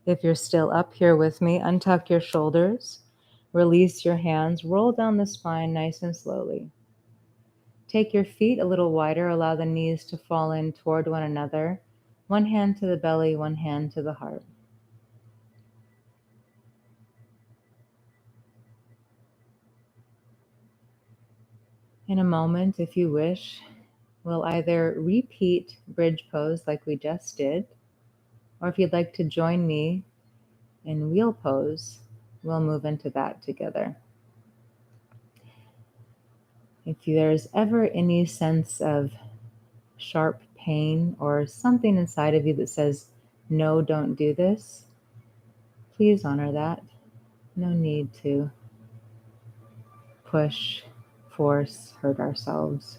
If you're still up here with me, untuck your shoulders, release your hands, roll down the spine nice and slowly. Take your feet a little wider, allow the knees to fall in toward one another. One hand to the belly, one hand to the heart. In a moment, if you wish, we'll either repeat bridge pose like we just did, or if you'd like to join me in wheel pose, we'll move into that together. If there's ever any sense of sharp pain or something inside of you that says, no, don't do this, please honor that. No need to push, force, hurt ourselves.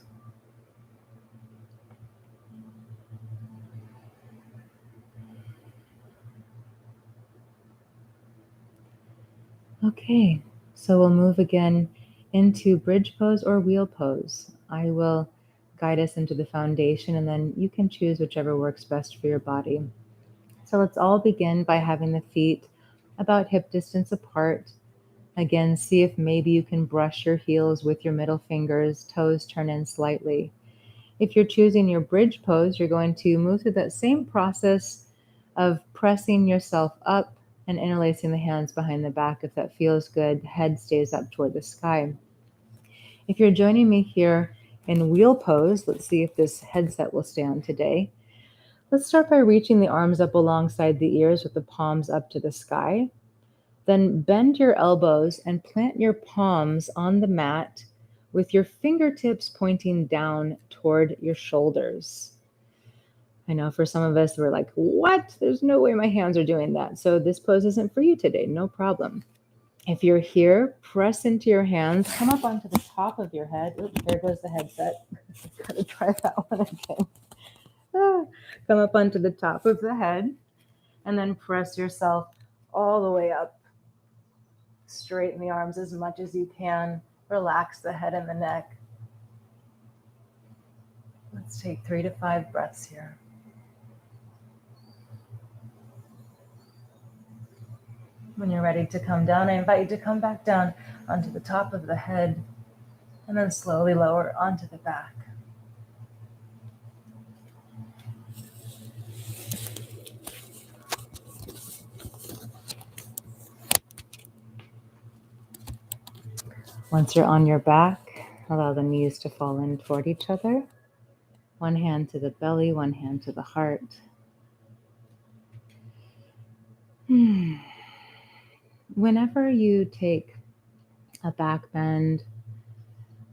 Okay, so we'll move again into bridge pose or wheel pose. I will guide us into the foundation and then you can choose whichever works best for your body. So let's all begin by having the feet about hip distance apart. Again, see if maybe you can brush your heels with your middle fingers, toes turn in slightly. If you're choosing your bridge pose, you're going to move through that same process of pressing yourself up and interlacing the hands behind the back. If that feels good, head stays up toward the sky. If you're joining me here in wheel pose, let's see if this headset will stay on today. Let's start by reaching the arms up alongside the ears with the palms up to the sky. Then bend your elbows and plant your palms on the mat with your fingertips pointing down toward your shoulders. I know for some of us, we're like, what? There's no way my hands are doing that. So this pose isn't for you today. No problem. If you're here, press into your hands, come up onto the top of your head. Oops, there goes the headset. Gotta try that one again. Come up onto the top of the head and then press yourself all the way up. Straighten the arms as much as you can. Relax the head and the neck. Let's take 3 to 5 breaths here. When you're ready to come down, I invite you to come back down onto the top of the head and then slowly lower onto the back. Once you're on your back, allow the knees to fall in toward each other. One hand to the belly, one hand to the heart. Whenever you take a back bend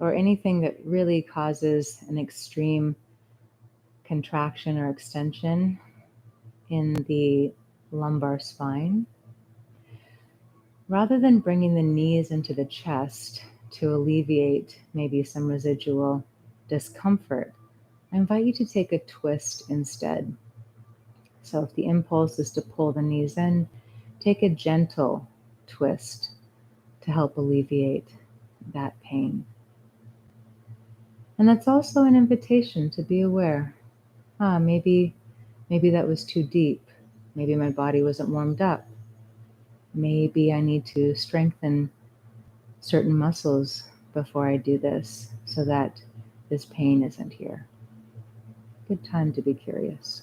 or anything that really causes an extreme contraction or extension in the lumbar spine, rather than bringing the knees into the chest to alleviate maybe some residual discomfort, I invite you to take a twist instead. So if the impulse is to pull the knees in, take a gentle twist to help alleviate that pain. And that's also an invitation to be aware. Maybe that was too deep. Maybe my body wasn't warmed up. Maybe I need to strengthen certain muscles before I do this so that this pain isn't here. Good time to be curious.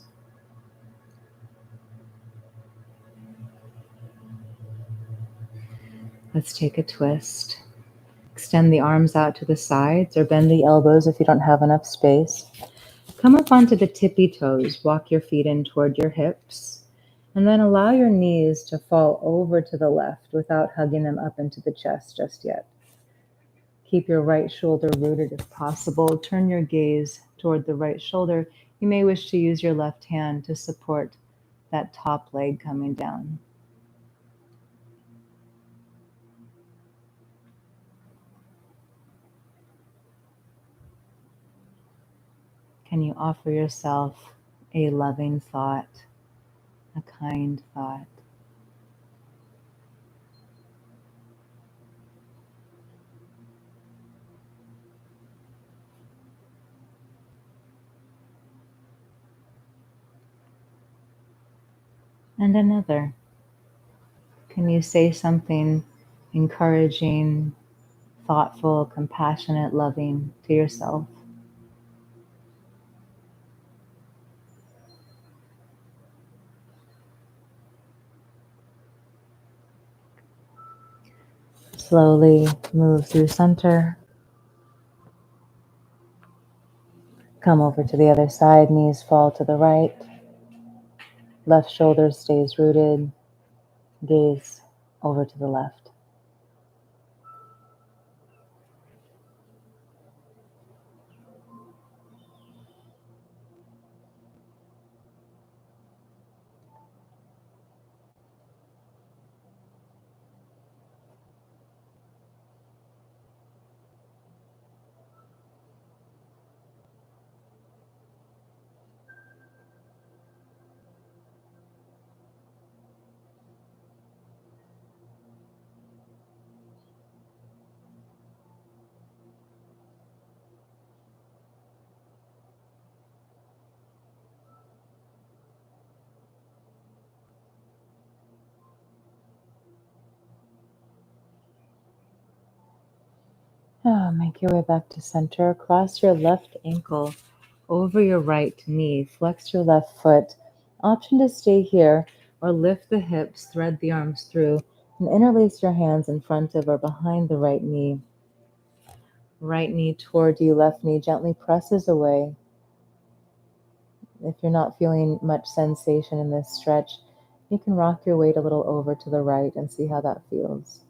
Let's take a twist. Extend the arms out to the sides or bend the elbows if you don't have enough space. Come up onto the tippy toes. Walk your feet in toward your hips. And then allow your knees to fall over to the left without hugging them up into the chest just yet. Keep your right shoulder rooted if possible. Turn your gaze toward the right shoulder. You may wish to use your left hand to support that top leg coming down. Can you offer yourself a loving thought, a kind thought? And another. Can you say something encouraging, thoughtful, compassionate, loving to yourself? Slowly move through center. Come over to the other side, knees fall to the right. Left shoulder stays rooted. Gaze over to the left. Make your way back to center. Cross your left ankle over your right knee. Flex your left foot. Option to stay here or lift the hips, thread the arms through, and interlace your hands in front of or behind the right knee. Right knee toward you, left knee gently presses away. If you're not feeling much sensation in this stretch, you can rock your weight a little over to the right and see how that feels.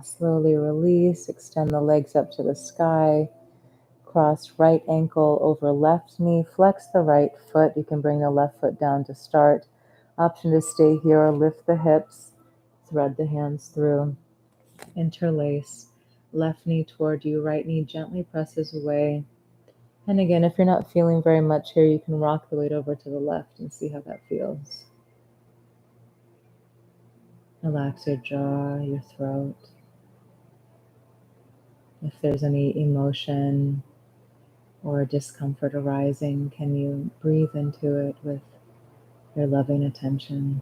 Slowly release, extend the legs up to the sky. Cross right ankle over left knee, flex the right foot. You can bring the left foot down to start. Option to stay here or lift the hips, thread the hands through, interlace. Left knee toward you, right knee gently presses away. And again, if you're not feeling very much here, you can rock the weight over to the left and see how that feels. Relax your jaw, your throat. If there's any emotion or discomfort arising, can you breathe into it with your loving attention?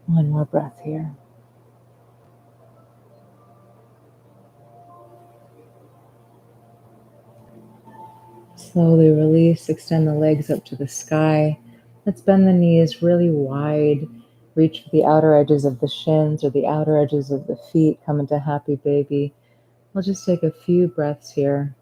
One more breath here. Slowly release, extend the legs up to the sky. Let's bend the knees really wide. Reach for the outer edges of the shins or the outer edges of the feet. Come into happy baby. We'll just take a few breaths here.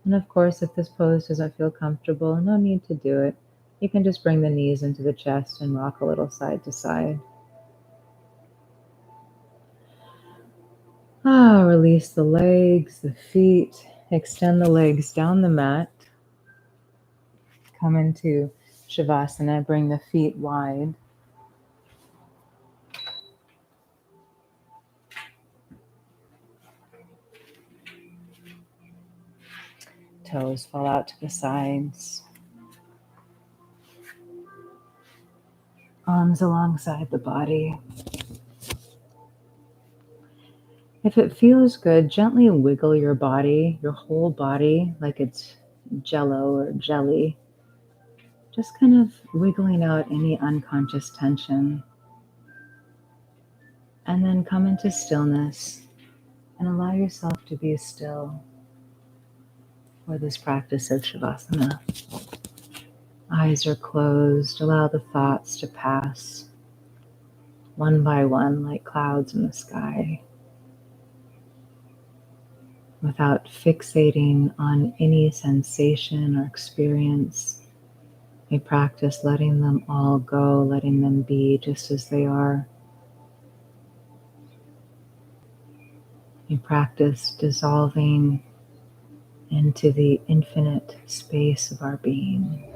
And of course, if this pose doesn't feel comfortable, no need to do it. You can just bring the knees into the chest and rock a little side to side. Release the legs, the feet. Extend the legs down the mat. Come into Shavasana. Bring the feet wide. Toes fall out to the sides. Arms alongside the body. If it feels good, gently wiggle your body, your whole body, like it's jello or jelly. Just kind of wiggling out any unconscious tension. And then come into stillness and allow yourself to be still for this practice of Shavasana. Eyes are closed. Allow the thoughts to pass one by one like clouds in the sky, without fixating on any sensation or experience. We practice letting them all go, letting them be just as they are. We practice dissolving into the infinite space of our being.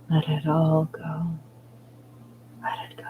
Let it all go. Let it go.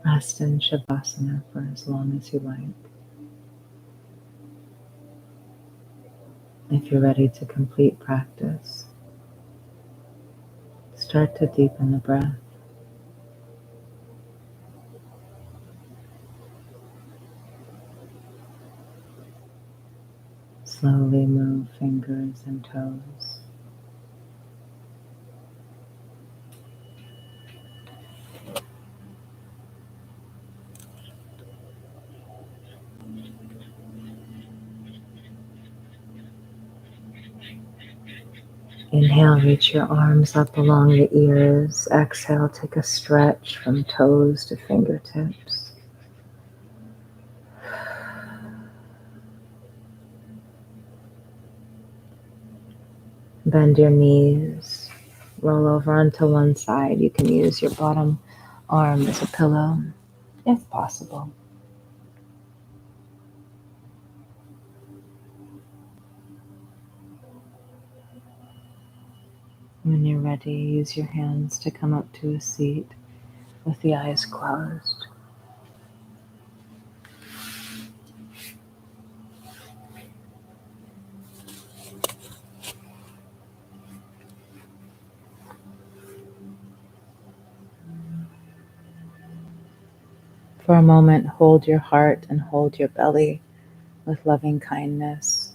Rest in Shavasana for as long as you like. If you're ready to complete practice, start to deepen the breath. Slowly move fingers and toes. Inhale, reach your arms up along the ears. Exhale, take a stretch from toes to fingertips. Bend your knees. Roll over onto one side. You can use your bottom arm as a pillow, if possible. When you're ready, use your hands to come up to a seat with the eyes closed. For a moment, hold your heart and hold your belly with loving kindness.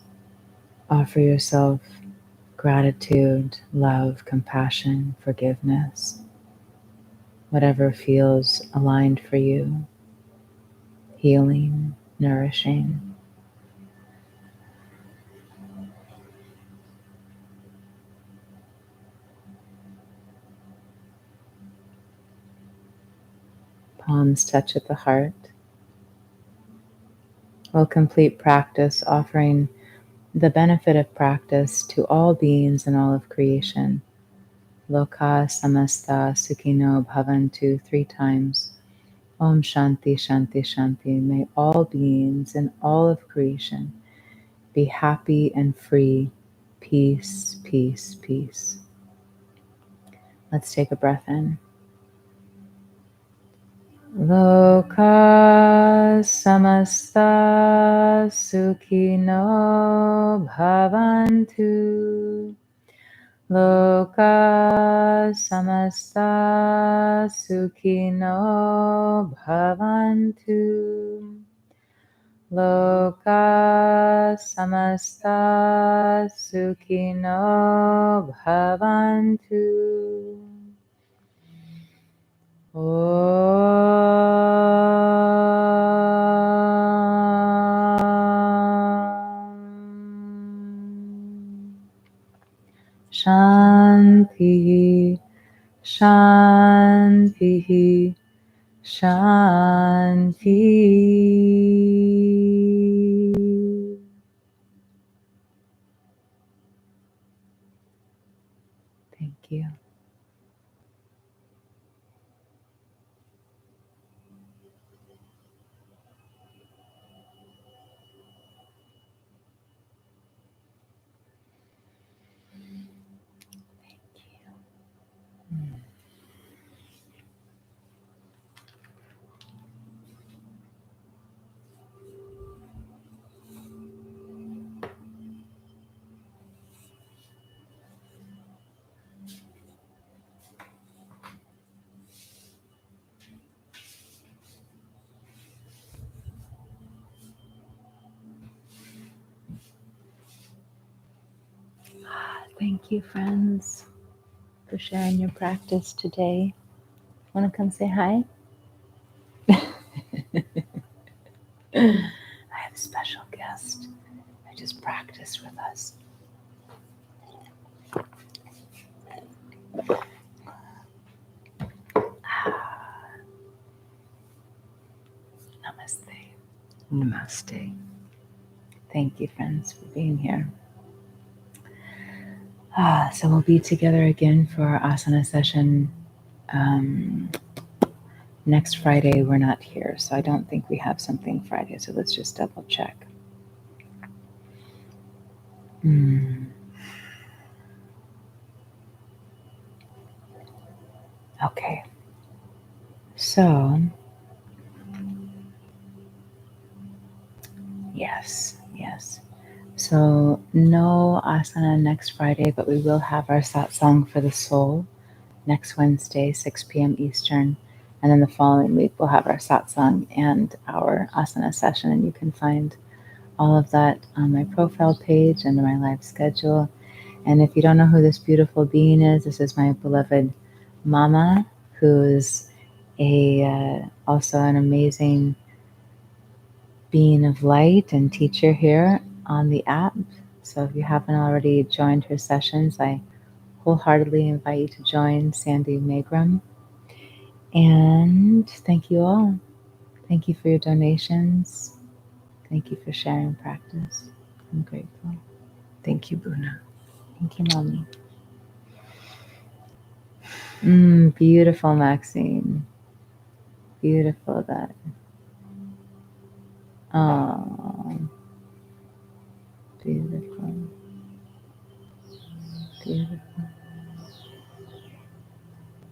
Offer yourself gratitude, love, compassion, forgiveness, whatever feels aligned for you, healing, nourishing. Palms touch at the heart. We'll complete practice offering the benefit of practice to all beings in all of creation. Loka samasta sukhino bhavantu 3 times. Om Shanti Shanti Shanti. May all beings in all of creation be happy and free. Peace, peace, peace. Let's take a breath in. Loka samasta sukhino bhavantu. Loka samasta sukhino bhavantu. Loka samasta sukhino bhavantu. Shanti, Shanti, Shanti. Thank you. Thank you, friends, for sharing your practice today. Want to come say hi? I have a special guest who just practiced with us. Namaste. Namaste. Thank you, friends, for being here. So we'll be together again for our asana session um, next Friday. We're not here, so I don't think we have something Friday. So let's just double check. Mm, okay. So yes. So no asana next Friday, but we will have our satsang for the soul next Wednesday, 6 p.m. Eastern. And then the following week, we'll have our satsang and our asana session. And you can find all of that on my profile page and my live schedule. And if you don't know who this beautiful being is, this is my beloved Mama, who's also an amazing being of light and teacher here on the app. So if you haven't already joined her sessions, I wholeheartedly invite you to join Sandy Magram. And thank you all. Thank you for your donations. Thank you for sharing practice. I'm grateful. Thank you, Buna. Thank you, Mommy. Beautiful, Maxine. Beautiful that. Oh, beautiful. Beautiful.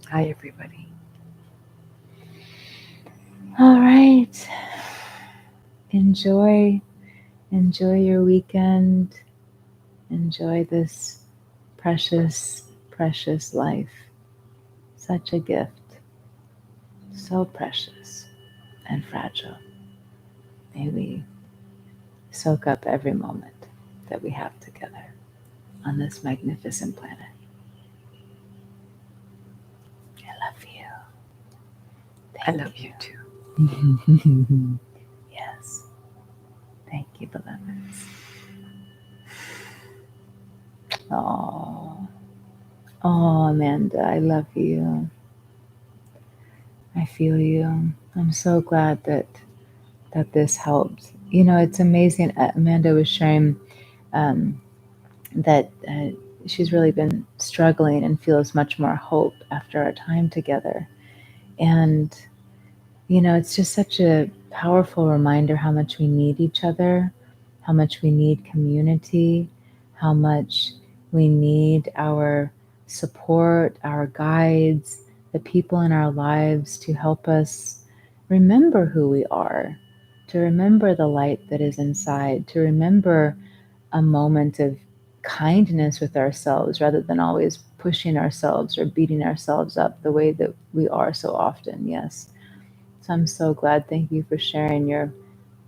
Hi, everybody. All right. Enjoy your weekend. Enjoy this precious, precious life. Such a gift. So precious and fragile. May we soak up every moment that we have together on this magnificent planet. I love you. I love you too. Yes. Thank you, beloveds. Oh, Amanda, I love you. I feel you. I'm so glad that this helped. You know, it's amazing. Amanda was sharing um, that she's really been struggling and feels much more hope after our time together. And, you know, it's just such a powerful reminder how much we need each other, how much we need community, how much we need our support, our guides, the people in our lives to help us remember who we are, to remember the light that is inside, to remember a moment of kindness with ourselves rather than always pushing ourselves or beating ourselves up the way that we are so often. Yes. So I'm so glad. Thank you for sharing your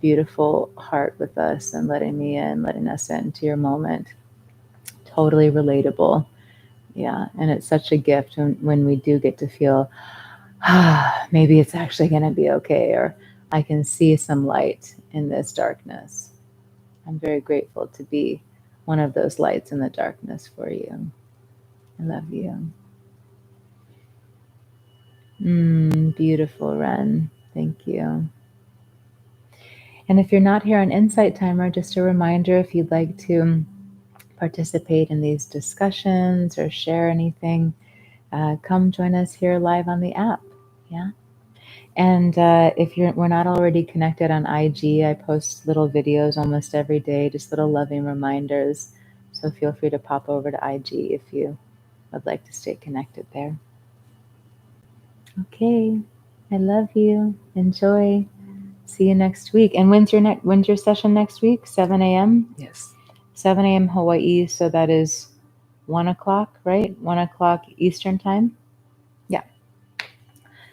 beautiful heart with us and letting us into your moment. Totally relatable. Yeah. And it's such a gift when we do get to feel, maybe it's actually going to be okay, or I can see some light in this darkness. I'm very grateful to be one of those lights in the darkness for you. I love you. Beautiful, Ren. Thank you. And if you're not here on Insight Timer, just a reminder, if you'd like to participate in these discussions or share anything, come join us here live on the app. Yeah. And if we're not already connected on IG, I post little videos almost every day, just little loving reminders. So feel free to pop over to IG if you would like to stay connected there. Okay. I love you. Enjoy. See you next week. And when's your session next week? 7 a.m. Yes. 7 a.m. Hawaii. So that is 1 o'clock, right? 1 o'clock Eastern time. Yeah.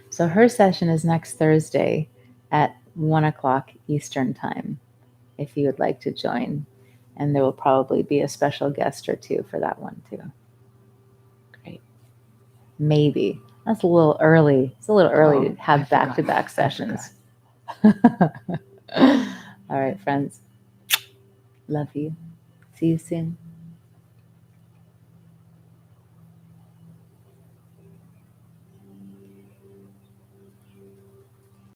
So her session is next Thursday at 1 o'clock Eastern time, if you would like to join. And there will probably be a special guest or two for that one too. Great. Maybe. That's a little early. It's a little early to have back-to-back sessions. All right, friends. Love you. See you soon.